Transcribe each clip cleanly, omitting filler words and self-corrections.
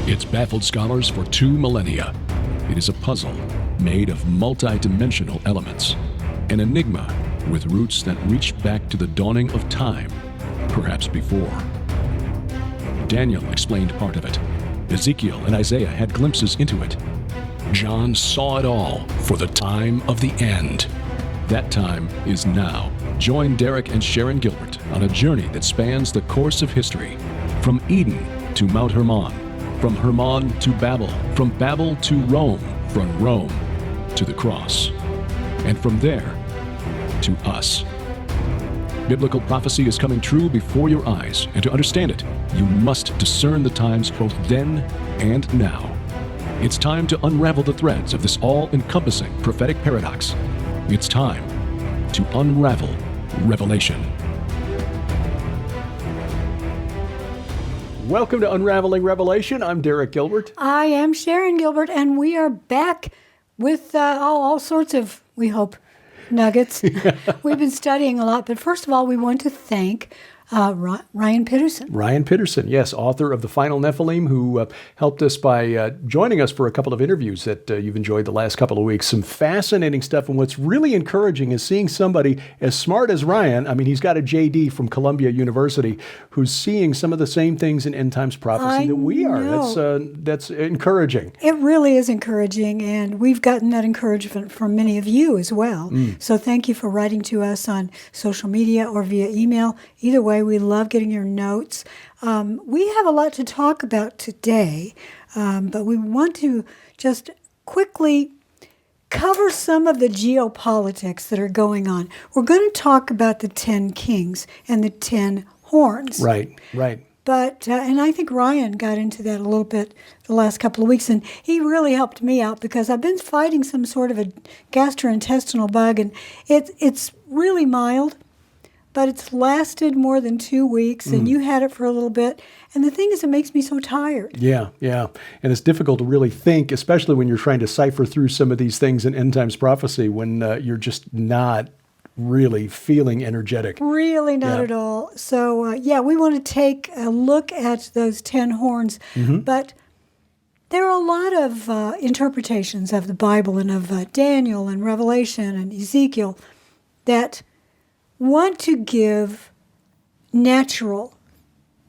It's baffled scholars for 2 millennia. It is a puzzle made of multi-dimensional elements, an enigma with roots that reach back to the dawning of time, perhaps before. Daniel explained part of it. Ezekiel and Isaiah had glimpses into it. John saw it all for the time of the end. That time is now. Join Derek and Sharon Gilbert on a journey that spans the course of history, from Eden to Mount Hermon, from Hermon to Babel, from Babel to Rome, from Rome to the cross, and from there to us. Biblical prophecy is coming true before your eyes, and to understand it, you must discern the times both then and now. It's time to unravel the threads of this all-encompassing prophetic paradox. It's time to unravel Revelation. Welcome to Unraveling Revelation. I'm Derek Gilbert. I am Sharon Gilbert, and we are back with all sorts of, we hope, nuggets. We've been studying a lot, but first of all, we want to thank Ryan Pitterson. Ryan Pitterson, yes, author of The Final Nephilim, who helped us by joining us for a couple of interviews that you've enjoyed the last couple of weeks. Some fascinating stuff, and what's really encouraging is seeing somebody as smart as Ryan. I mean, he's got a JD from Columbia University, who's seeing some of the same things in end times prophecy that we are. That's encouraging. It really is encouraging, and we've gotten that encouragement from many of you as well. So thank you for writing to us on social media or via email. Either way, we love getting your notes. We have a lot to talk about today, but we want to just quickly cover some of the geopolitics that are going on. We're going to talk about the 10 kings and the 10 horns. Right. But, and I think Ryan got into that a little bit the last couple of weeks, and he really helped me out because I've been fighting some sort of a gastrointestinal bug, and it's really mild, but it's lasted more than 2 weeks, and you had it for a little bit. And the thing is, it makes me so tired. Yeah. And it's difficult to really think, especially when you're trying to cipher through some of these things in end times prophecy when you're just not really feeling energetic. Really not at all. So, we want to take a look at those 10 horns. But there are a lot of interpretations of the Bible and of Daniel and Revelation and Ezekiel that want to give natural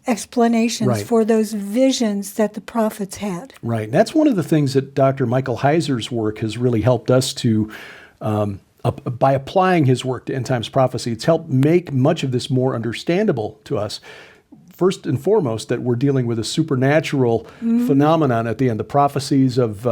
explanations for those visions that the prophets had. Right. That's one of the things that Dr. Michael Heiser's work has really helped us to, by applying his work to end times prophecy, it's helped make much of this more understandable to us. First and foremost, that we're dealing with a supernatural phenomenon at the end. The prophecies of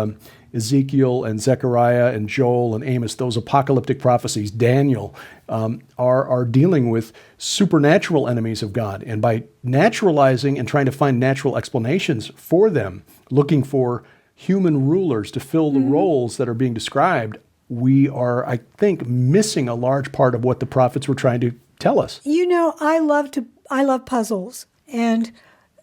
Ezekiel and Zechariah and Joel and Amos, those apocalyptic prophecies, Daniel, are dealing with supernatural enemies of God. And by naturalizing and trying to find natural explanations for them, looking for human rulers to fill the roles that are being described, we are, I think, missing a large part of what the prophets were trying to tell us. You know, I love puzzles, and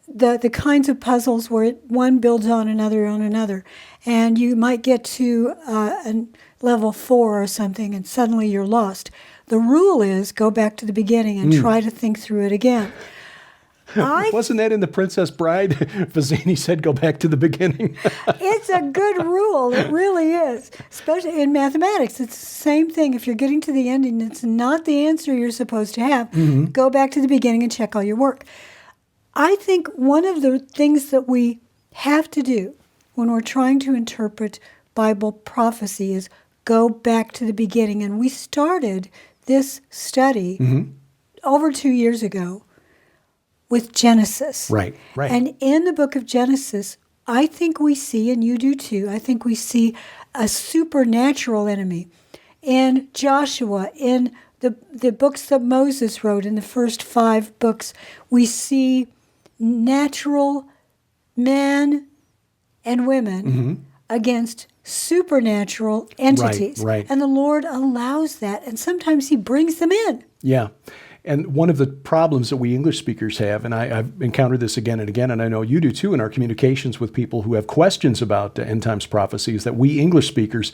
the kinds of puzzles where one builds on another, and you might get to level 4 or something, and suddenly you're lost. The rule is go back to the beginning and try to think through it again. Wasn't that in The Princess Bride? Vizzini said, go back to the beginning. It's a good rule. It really is. Especially in mathematics. It's the same thing. If you're getting to the end and it's not the answer you're supposed to have, go back to the beginning and check all your work. I think one of the things that we have to do when we're trying to interpret Bible prophecy is go back to the beginning. And we started this study over 2 years ago with Genesis. Right. And in the book of Genesis, I think we see, and you do too, I think we see a supernatural enemy. In Joshua, in the books that Moses wrote, in the first 5 books, we see natural men and women against supernatural entities. Right. And the Lord allows that, and sometimes he brings them in. Yeah. And one of the problems that we English speakers have, and I've encountered this again and again, and I know you do too in our communications with people who have questions about end times prophecies, that we English speakers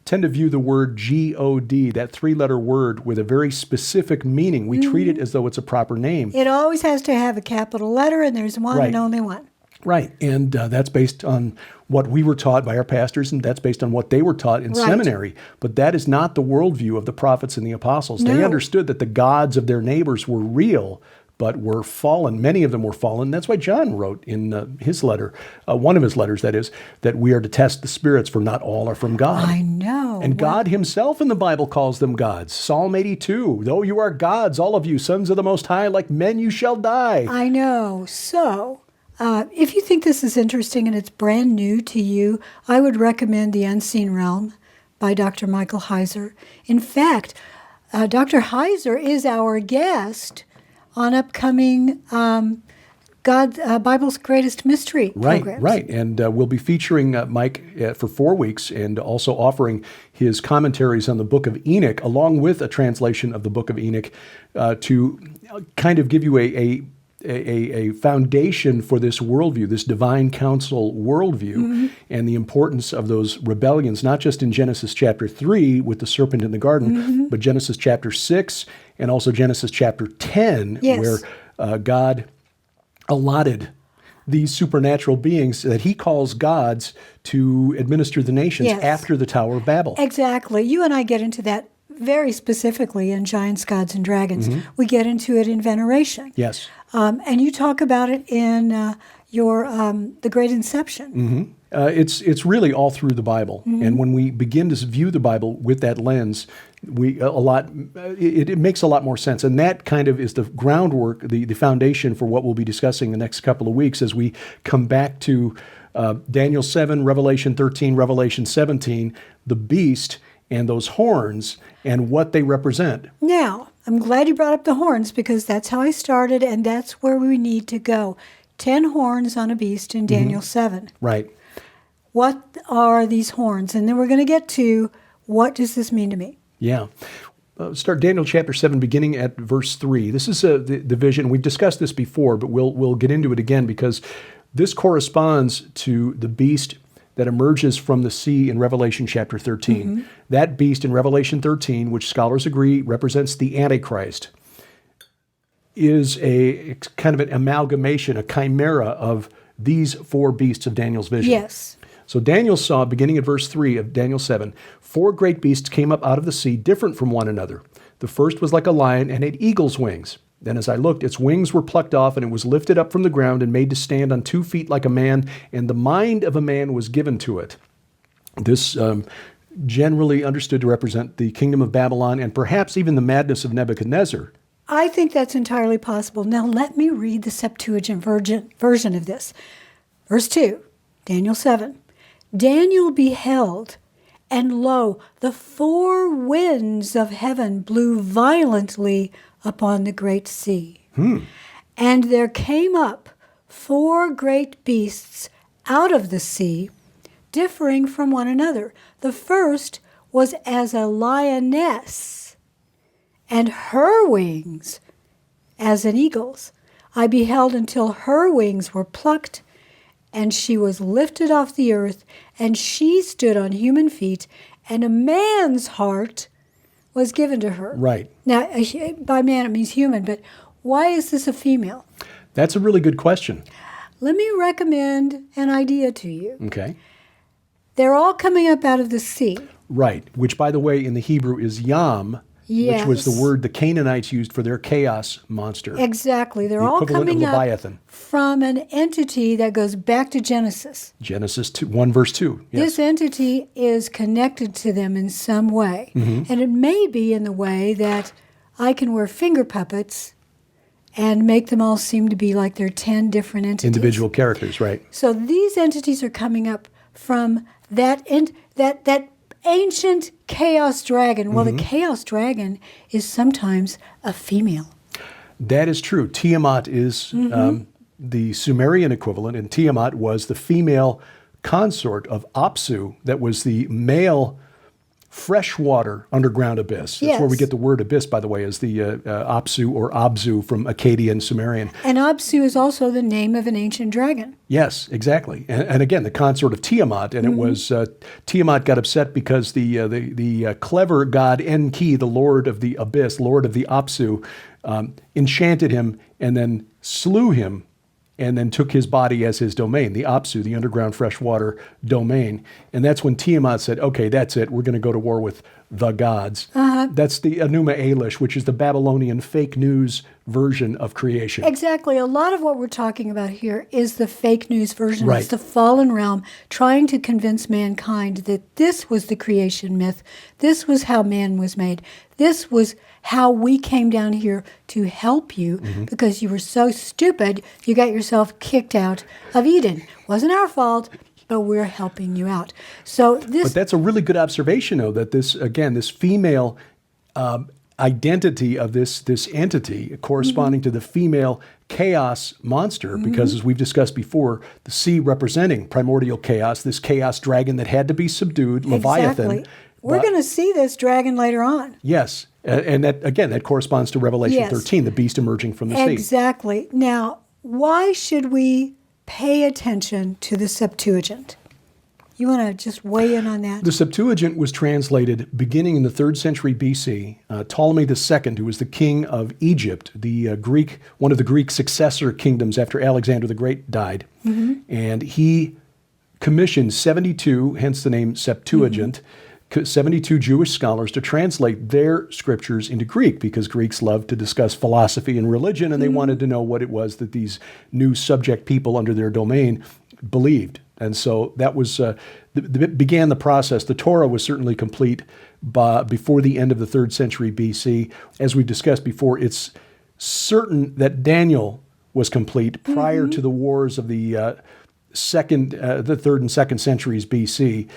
tend to view the word G-O-D, that 3-letter word, with a very specific meaning. We treat it as though it's a proper name. It always has to have a capital letter, and there's one and only one. Right. And that's based on what we were taught by our pastors, and that's based on what they were taught in seminary. But that is not the worldview of the prophets and the apostles. No. They understood that the gods of their neighbors were real, but were fallen. Many of them were fallen. That's why John wrote in his letter, one of his letters, that is, that we are to test the spirits, for not all are from God. I know. And God himself in the Bible calls them gods. Psalm 82, though you are gods, all of you, sons of the Most High, like men you shall die. I know. So, if you think this is interesting and it's brand new to you, I would recommend The Unseen Realm by Dr. Michael Heiser. In fact, Dr. Heiser is our guest on upcoming Bible's Greatest Mystery programs. Right. And we'll be featuring Mike for 4 weeks, and also offering his commentaries on the Book of Enoch, along with a translation of the Book of Enoch, to kind of give you a foundation for this worldview, this divine counsel worldview, and the importance of those rebellions, not just in Genesis chapter 3 with the serpent in the garden, but Genesis chapter 6 and also Genesis chapter 10, where God allotted these supernatural beings that he calls gods to administer the nations after the Tower of Babel. Exactly. You and I get into that very specifically in Giants, Gods, and Dragons. We get into it in Veneration. Yes. And you talk about it in your The Great Inception. It's really all through the Bible, and when we begin to view the Bible with that lens, it makes a lot more sense, and that kind of is the groundwork, the foundation for what we'll be discussing the next couple of weeks as we come back to Daniel 7, Revelation 13, Revelation 17, the beast and those horns and what they represent. Now, I'm glad you brought up the horns, because that's how I started, and that's where we need to go. 10 horns on a beast in Daniel 7. Right. What are these horns? And then we're going to get to, what does this mean to me? Yeah. Start Daniel chapter 7, beginning at verse 3. This is the vision. We've discussed this before, but we'll get into it again, because this corresponds to the beast that emerges from the sea in Revelation chapter 13. That beast in Revelation 13, which scholars agree represents the Antichrist, is a kind of an amalgamation, a chimera of these 4 beasts of Daniel's vision. Yes. So Daniel saw, beginning at verse 3 of Daniel 7, 4 great beasts came up out of the sea, different from one another. The first was like a lion and had eagle's wings. Then as I looked, its wings were plucked off, and it was lifted up from the ground and made to stand on 2 feet like a man, and the mind of a man was given to it. This generally understood to represent the kingdom of Babylon and perhaps even the madness of Nebuchadnezzar. I think that's entirely possible. Now let me read the Septuagint version of this. Verse 2, Daniel 7. Daniel beheld, and lo, the 4 winds of heaven blew violently upon the great sea. And there came up 4 great beasts out of the sea, differing from one another. The first was as a lioness, and her wings as an eagle's. I beheld until her wings were plucked, and she was lifted off the earth, and she stood on human feet, and a man's heart was given to her. Right. Now, by man it means human, but why is this a female? That's a really good question. Let me recommend an idea to you. Okay. They're all coming up out of the sea. Right, which, by the way, in the Hebrew is Yam, which was the word the Canaanites used for their chaos monster. Exactly. They're the all coming up Leviathan. From an entity that goes back to Genesis. Genesis 2, 1 verse 2. Yes. This entity is connected to them in some way. And it may be in the way that I can wear finger puppets and make them all seem to be like they're 10 different entities. Individual characters, right. So these entities are coming up from that ancient chaos dragon. Well, the chaos dragon is sometimes a female. That is true. Tiamat is the Sumerian equivalent, and Tiamat was the female consort of Apsu that was the male freshwater underground abyss. That's where we get the word abyss, by the way, is the Apsu or Abzu from Akkadian Sumerian. And Absu is also the name of an ancient dragon. Yes, exactly. And again, the consort of Tiamat, and it was Tiamat got upset because the clever god Enki, the lord of the abyss, lord of the Apsu, enchanted him and then slew him and then took his body as his domain, the Apsu, the underground freshwater domain. And that's when Tiamat said, okay, that's it. We're going to go to war with the gods. That's the Enuma Elish, which is the Babylonian fake news version of creation. Exactly. A lot of what we're talking about here is the fake news version. Right. It's the fallen realm trying to convince mankind that this was the creation myth. This was how man was made. This was how we came down here to help you because you were so stupid you got yourself kicked out of Eden. Wasn't our fault, but we're helping you out. But that's a really good observation, though, that this female identity of this entity corresponding to the female chaos monster, because as we've discussed before, the sea representing primordial chaos, this chaos dragon that had to be subdued, Leviathan. Exactly. We're going to see this dragon later on. Yes. And that corresponds to Revelation Yes. 13, the beast emerging from the sea. Exactly. Now, why should we pay attention to the Septuagint? You want to just weigh in on that? The Septuagint was translated beginning in the 3rd century BC. Ptolemy II, who was the king of Egypt, one of the Greek successor kingdoms after Alexander the Great died, and he commissioned 72, hence the name Septuagint, 72 Jewish scholars to translate their scriptures into Greek, because Greeks loved to discuss philosophy and religion, and they wanted to know what it was that these new subject people under their domain believed. And so that was began the process. The Torah was certainly complete before the end of the 3rd century BC. As we've discussed before, it's certain that Daniel was complete prior to the wars of the 3rd and 2nd centuries BC,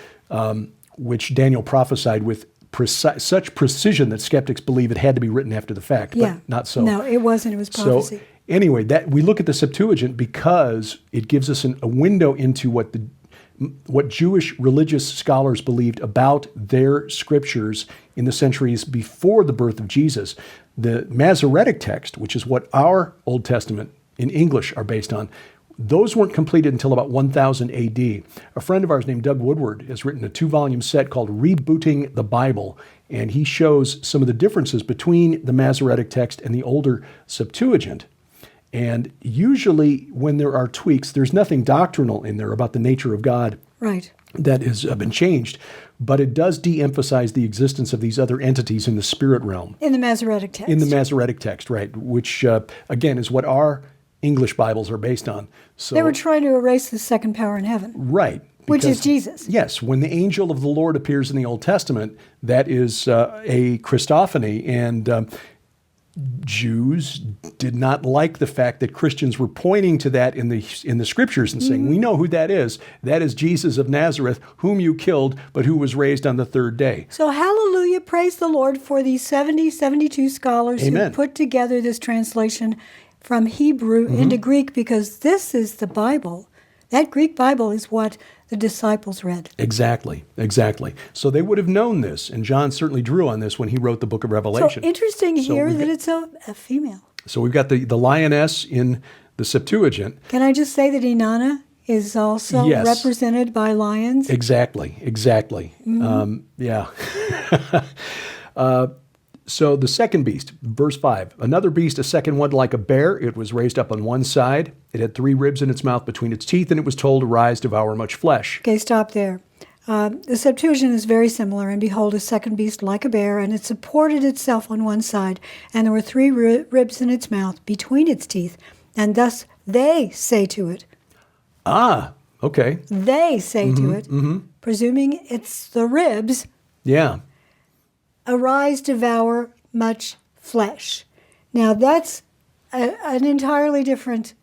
which Daniel prophesied with such precision that skeptics believe it had to be written after the fact, but not so. No, it wasn't. It was prophecy. So anyway, that we look at the Septuagint because it gives us a window into what Jewish religious scholars believed about their scriptures in the centuries before the birth of Jesus. The Masoretic text, which is what our Old Testament in English are based on, those weren't completed until about 1000 AD. A friend of ours named Doug Woodward has written a 2-volume set called Rebooting the Bible, and he shows some of the differences between the Masoretic text and the older Septuagint. And usually when there are tweaks, there's nothing doctrinal in there about the nature of God that has been changed, but it does de-emphasize the existence of these other entities in the spirit realm. In the Masoretic text. In the Masoretic text, right, which, again, is what our English Bibles are based on. So they were trying to erase the second power in heaven. Right. Which is Jesus. Yes. When the angel of the Lord appears in the Old Testament, that is a Christophany, and Jews did not like the fact that Christians were pointing to that in the scriptures and saying, we know who that is. That is Jesus of Nazareth, whom you killed, but who was raised on the 3rd day. So hallelujah, praise the Lord for these 72 scholars Amen. who put together this translation from Hebrew into Greek, because this is the Bible. That Greek Bible is what the disciples read. Exactly. So they would have known this, and John certainly drew on this when he wrote the book of Revelation. So interesting here that it's a female. So we've got the lioness in the Septuagint. Can I just say that Inanna is also represented by lions? Exactly. Yeah. So the second beast, verse 5, another beast, a second one like a bear. It was raised up on one side. It had 3 ribs in its mouth between its teeth, and it was told, arise, devour much flesh. Okay, stop there. The Septuagint is very similar. And behold, a second beast like a bear, and it supported itself on one side, and there were 3 ribs in its mouth between its teeth. And thus they say to it. Okay. They say to it, presuming it's the ribs. Yeah. Arise, devour much flesh. Now, that's an entirely different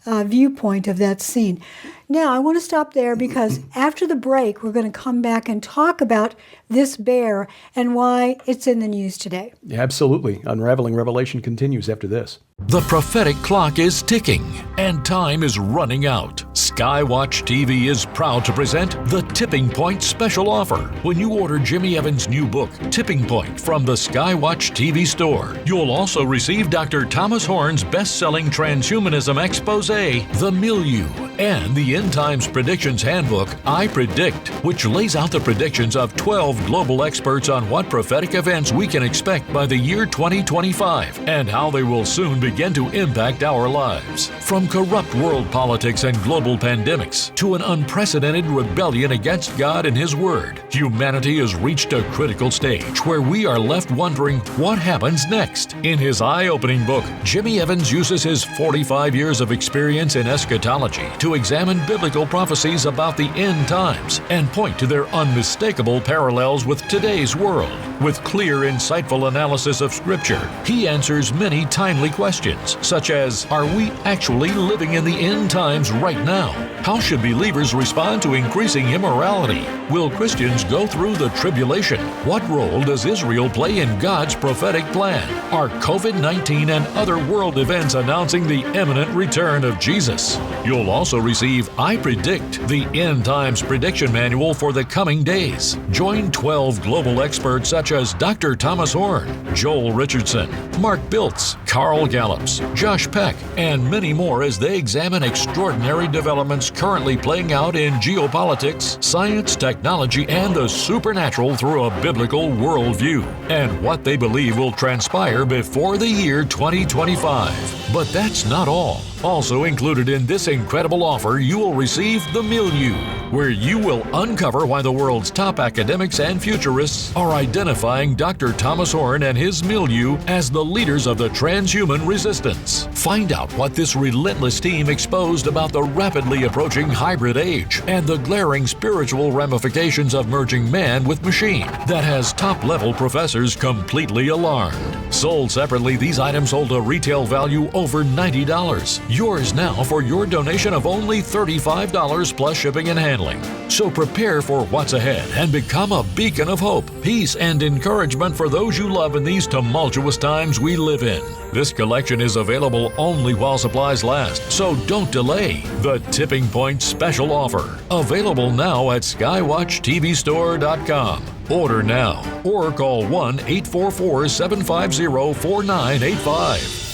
viewpoint of that scene. Now, I want to stop there because after the break, we're going to come back and talk about this bear and why it's in the news today. Yeah, absolutely. Unraveling Revelation continues after this. The prophetic clock is ticking, and time is running out. Skywatch TV is proud to present the Tipping Point special offer. When you order Jimmy Evans' new book, Tipping Point, from the Skywatch TV store, you'll also receive Dr. Thomas Horn's best-selling transhumanism expose, The Milieu, and the End Times Predictions Handbook, I Predict, which lays out the predictions of 12 global experts on what prophetic events we can expect by the year 2025 and how they will soon begin to impact our lives. From corrupt world politics and global pandemics to an unprecedented rebellion against God and His Word, humanity has reached a critical stage where we are left wondering what happens next. In his eye-opening book, Jimmy Evans uses his 45 years of experience in eschatology to examine biblical prophecies about the end times and point to their unmistakable parallels with today's world. With clear, insightful analysis of Scripture, he answers many timely questions, such as, are we actually living in the end times right now? How should believers respond to increasing immorality? Will Christians go through the tribulation? What role does Israel play in God's prophetic plan? Are COVID-19 and other world events announcing the imminent return of Jesus? You'll also receive I Predict, the End Times Prediction Manual for the coming days. Join 12 global experts such as Dr. Thomas Horn, Joel Richardson, Mark Biltz, Carl Gallups, Josh Peck, and many more as they examine extraordinary developments currently playing out in geopolitics, science, technology, and the supernatural through a biblical worldview, and what they believe will transpire before the year 2025. But that's not all. Also included in this incredible offer, you will receive The Milieu, where you will uncover why the world's top academics and futurists are identifying Dr. Thomas Horn and his milieu as the leaders of the transhuman resistance. Find out what this relentless team exposed about the rapidly approaching hybrid age and the glaring spiritual ramifications of merging man with machine that has top-level professors completely alarmed. Sold separately, these items hold a retail value over $90. Yours now for your donation of only $35 plus shipping and handling. So prepare for what's ahead and become a beacon of hope, peace, and encouragement for those you love in these tumultuous times we live in. This collection is available only while supplies last, so don't delay. The Tipping Point special offer. Available now at skywatchtvstore.com. Order now or call 1-844-750-4985.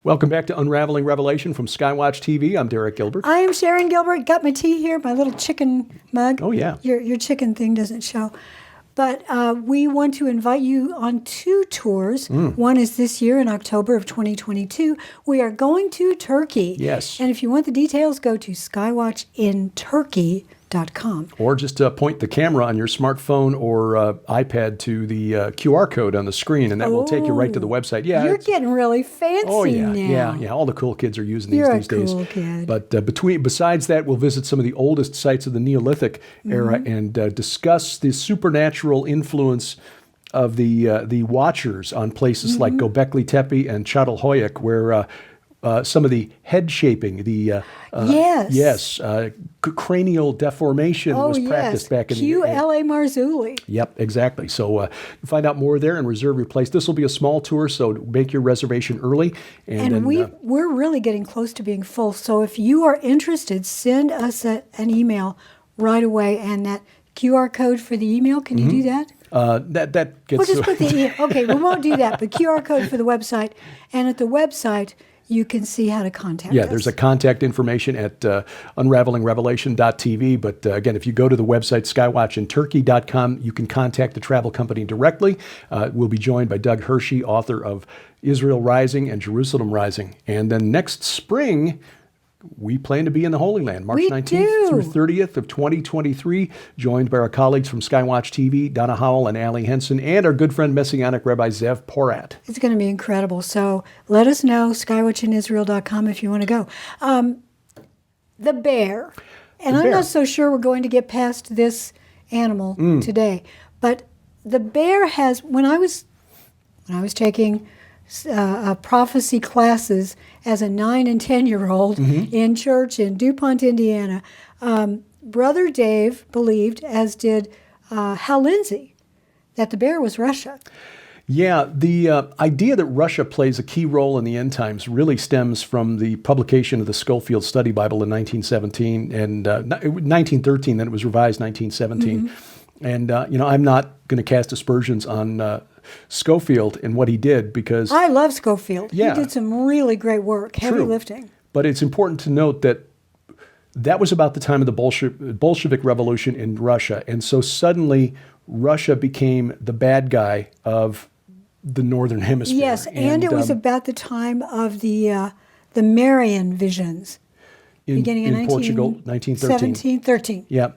Welcome back to Unraveling Revelation from Skywatch TV. I'm Derek Gilbert. I am Sharon Gilbert. Got my tea here, my little chicken mug. Oh, yeah. Your chicken thing doesn't show. But we want to invite you on 2 tours. One is this year in October of 2022. We are going to Turkey. Yes. And if you want the details, go to skywatchinturkey.com. Or just point the camera on your smartphone or iPad to the QR code on the screen, and that will take you right to the website. Yeah, you're getting really fancy now. Yeah. All the cool kids are using these You're these days. You're a cool kid. But besides that, we'll visit some of the oldest sites of the Neolithic era and discuss the supernatural influence of the Watchers on places like Göbekli Tepe and Çatalhöyük, where some of the head shaping, cranial deformation was practiced back in Q. L.A. Marzulli. Yep, exactly. So find out more there and reserve your place. This will be a small tour, so make your reservation early. And we're really getting close to being full. So if you are interested, send us an email right away, and that QR code for the email, can you do that? That gets... We'll just put the okay, we won't do that, but QR code for the website. And at the website, you can see how to contact us. Yeah, there's a contact information at unravelingrevelation.tv. But again, if you go to the website, skywatchinturkey.com, you can contact the travel company directly. We'll be joined by Doug Hershey, author of Israel Rising and Jerusalem Rising. And then next spring, we plan to be in the Holy Land, March 19th through 30th of 2023, joined by our colleagues from Skywatch TV, Donna Howell and Allie Henson, and our good friend Messianic Rabbi Zev Porat. It's going to be incredible. So let us know, skywatchinisrael.com, if you want to go. The bear. And I'm not so sure we're going to get past this animal today. But the bear has, when I was taking prophecy classes as a 9 and 10-year-old in church in DuPont, Indiana, Brother Dave believed, as did Hal Lindsey, that the bear was Russia. Yeah, the idea that Russia plays a key role in the end times really stems from the publication of the Schofield Study Bible in 1917 and 1913. Then it was revised 1917. And I'm not going to cast aspersions on Schofield and what he did because I love Schofield. Yeah. He did some really great work, heavy True. lifting. But it's important to note that was about the time of the Bolshevik Revolution in Russia, and so suddenly Russia became the bad guy of the Northern Hemisphere. Yes, and it was about the time of the Marian visions, beginning in Portugal, 1913. 13. Yeah,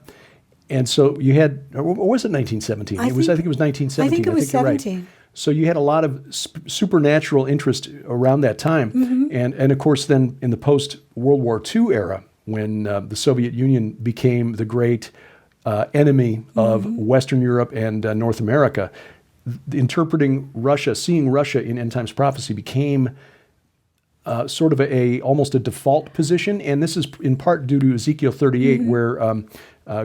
and so you had, or was it 1917? I think it was 1917. I think it was you're right. 17. So you had a lot of supernatural interest around that time, and of course then in the post-World War II era, when the Soviet Union became the great enemy of Western Europe and North America, interpreting Russia, seeing Russia in end times prophecy became sort of almost a default position, and this is in part due to Ezekiel 38, where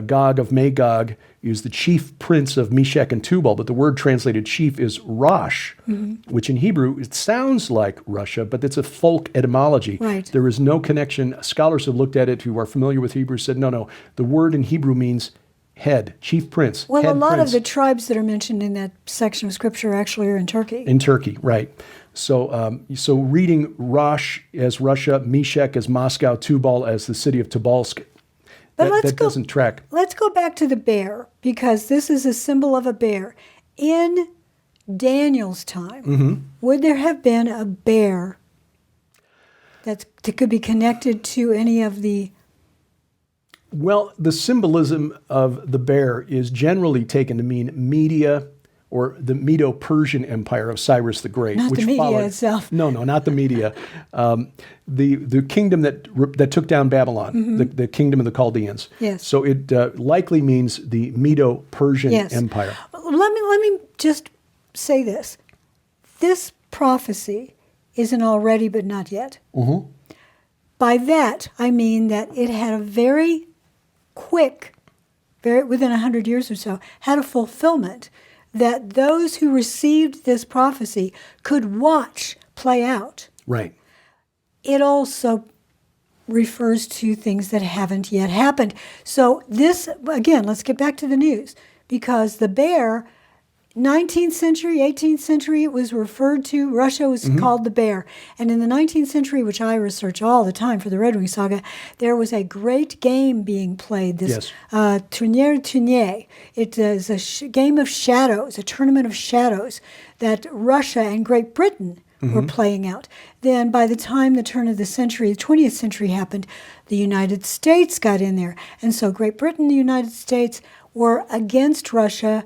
Gog of Magog is the chief prince of Meshech and Tubal, but the word translated chief is Rosh, which in Hebrew, it sounds like Russia, but it's a folk etymology. Right. There is no connection. Scholars have looked at it who are familiar with Hebrew said, no, the word in Hebrew means head, chief prince. Well, head a lot prince. of the tribes that are mentioned in that section of Scripture actually are in Turkey. In Turkey, right. So reading Rosh as Russia, Meshech as Moscow, Tubal as the city of Tobolsk, that doesn't track. Let's go back to the bear, because this is a symbol of a bear. In Daniel's time, would there have been a bear that could be connected to any of the... Well, the symbolism of the bear is generally taken to mean Media or the Medo-Persian Empire of Cyrus the Great. Not which the Media followed, itself. No, not the Media. The kingdom that took down Babylon, the kingdom of the Chaldeans. Yes. So it likely means the Medo-Persian Empire. Let me just say this. This prophecy is an already but not yet. By that, I mean that it had a very quick, within 100 years or so, had a fulfillment that those who received this prophecy could watch play out. Right. It also refers to things that haven't yet happened. So this, again, let's get back to the news, because the bear, 19th century, 18th century, it was referred to, Russia was called the bear. And in the 19th century, which I research all the time for the Red Wing Saga, there was a great game being played, this Tournier. It is a game of shadows, a tournament of shadows that Russia and Great Britain were playing out. Then by the time the turn of the century, the 20th century happened, the United States got in there. And so Great Britain and the United States were against Russia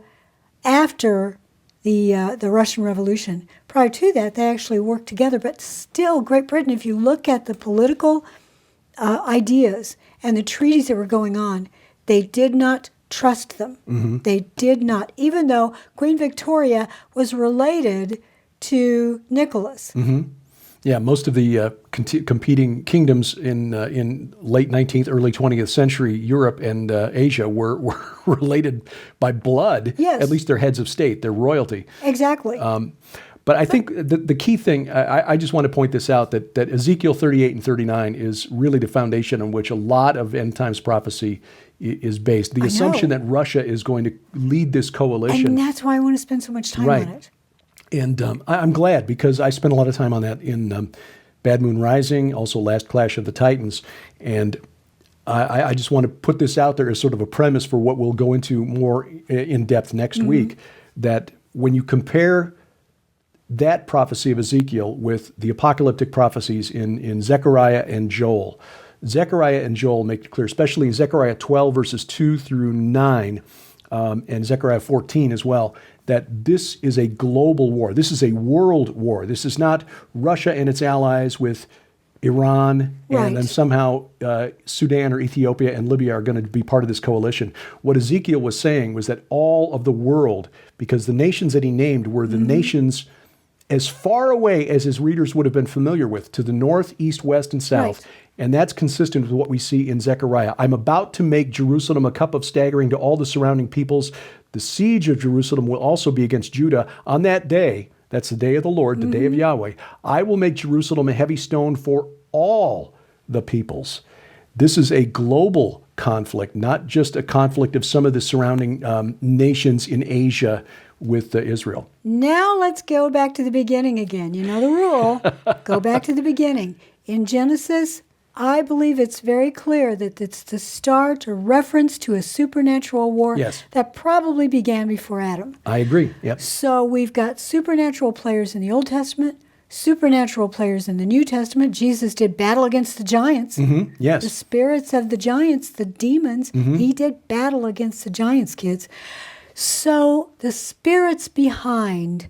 after the Russian Revolution. Prior to that, they actually worked together, but still, Great Britain, if you look at the political ideas and the treaties that were going on, they did not trust them. They did not, even though Queen Victoria was related to Nicholas. Yeah, most of the competing kingdoms in late 19th, early 20th century Europe and Asia were related by blood. Yes. At least they're heads of state, they're royalty. Exactly. But I think the key thing, I just want to point this out, that Ezekiel 38 and 39 is really the foundation on which a lot of end times prophecy is based. The assumption that Russia is going to lead this coalition. And that's why I want to spend so much time on it. And I'm glad, because I spent a lot of time on that in Bad Moon Rising, also Last Clash of the Titans. And I just want to put this out there as sort of a premise for what we'll go into more in depth next week, that when you compare that prophecy of Ezekiel with the apocalyptic prophecies in Zechariah and Joel, Zechariah and Joel make it clear, especially in Zechariah 12, verses 2 through 9, and Zechariah 14 as well, that this is a global war. This is a world war. This is not Russia and its allies with Iran, and then somehow Sudan or Ethiopia and Libya are going to be part of this coalition. What Ezekiel was saying was that all of the world, because the nations that he named were the nations as far away as his readers would have been familiar with, to the north, east, west, and south. And that's consistent with what we see in Zechariah. I'm about to make Jerusalem a cup of staggering to all the surrounding peoples. The siege of Jerusalem will also be against Judah. On that day, that's the day of the Lord, the day of Yahweh, I will make Jerusalem a heavy stone for all the peoples. This is a global conflict, not just a conflict of some of the surrounding nations in Asia with Israel. Now let's go back to the beginning again. You know the rule. Go back to the beginning. In Genesis, I believe it's very clear that it's the start, a reference to a supernatural war that probably began before Adam. I agree. Yep. So we've got supernatural players in the Old Testament, supernatural players in the New Testament. Jesus did battle against the giants. Yes. The spirits of the giants, the demons, he did battle against the giants, kids. So the spirits behind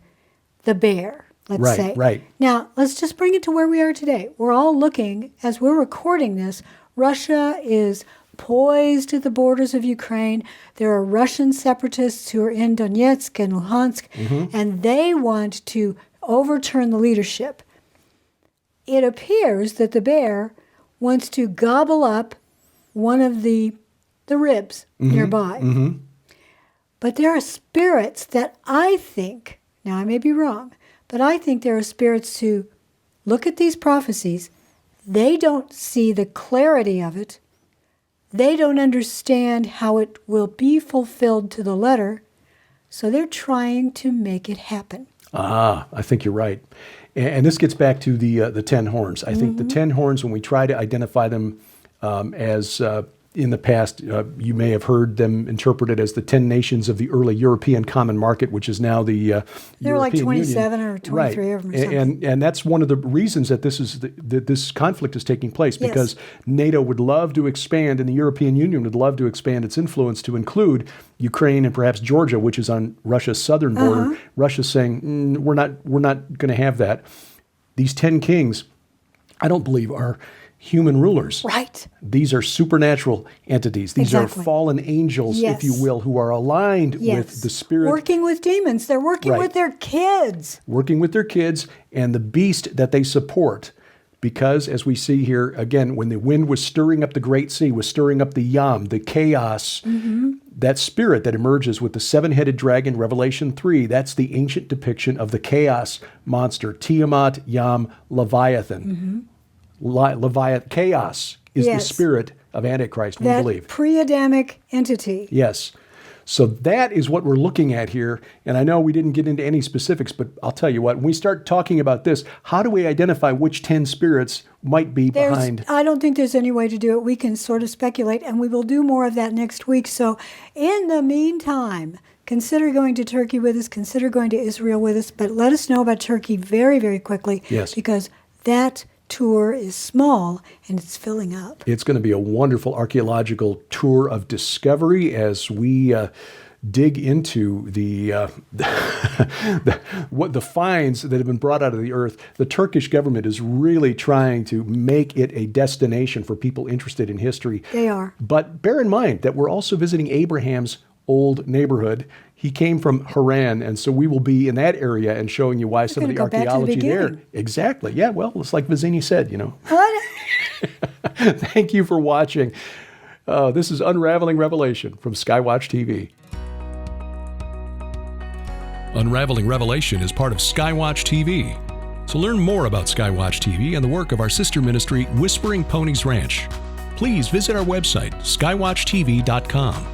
the bear, let's say. Right. Now, let's just bring it to where we are today. We're all looking, as we're recording this, Russia is poised at the borders of Ukraine. There are Russian separatists who are in Donetsk and Luhansk, and they want to overturn the leadership. It appears that the bear wants to gobble up one of the ribs nearby. But there are spirits that I think, now I may be wrong, but I think there are spirits who look at these prophecies. They don't see the clarity of it. They don't understand how it will be fulfilled to the letter. So they're trying to make it happen. I think you're right. And this gets back to the 10 horns. I think the 10 horns, when we try to identify them as in the past, you may have heard them interpreted as the 10 nations of the early European Common Market, which is now the They're European like 27 Union. or 23 of them or something. And that's one of the reasons that this conflict is taking place, because NATO would love to expand, and the European Union would love to expand its influence to include Ukraine and perhaps Georgia, which is on Russia's southern border. Russia's saying, we're not going to have that. These 10 kings, I don't believe, are human rulers. Right. These are supernatural entities. These are fallen angels, if you will, who are aligned with the spirit. Working with demons. They're working with their kids. Working with their kids and the beast that they support. Because, as we see here, again, when the wind was stirring up the great sea, was stirring up the Yam, the chaos, that spirit that emerges with the seven-headed dragon, Revelation 3, that's the ancient depiction of the chaos monster, Tiamat, Yam, Leviathan. Leviathan, chaos is the spirit of Antichrist, we believe. That pre-Adamic entity. Yes. So that is what we're looking at here. And I know we didn't get into any specifics, but I'll tell you what, when we start talking about this, how do we identify which 10 spirits might be behind? I don't think there's any way to do it. We can sort of speculate, and we will do more of that next week. So in the meantime, consider going to Turkey with us, consider going to Israel with us, but let us know about Turkey very, very quickly. Yes. Because that tour is small and it's filling up. It's going to be a wonderful archaeological tour of discovery as we dig into the finds that have been brought out of the earth. The Turkish government is really trying to make it a destination for people interested in history. They are. But bear in mind that we're also visiting Abraham's old neighborhood. He came from Haran, and so we will be in that area and showing you why some of the archaeology there. Exactly. Yeah, well, it's like Vizzini said, you know. What? Thank you for watching. This is Unraveling Revelation from Skywatch TV. Unraveling Revelation is part of Skywatch TV. To learn more about Skywatch TV and the work of our sister ministry, Whispering Ponies Ranch, please visit our website, skywatchtv.com.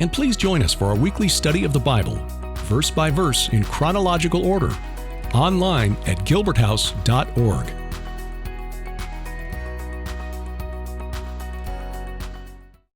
And please join us for our weekly study of the Bible, verse by verse in chronological order, online at gilberthouse.org.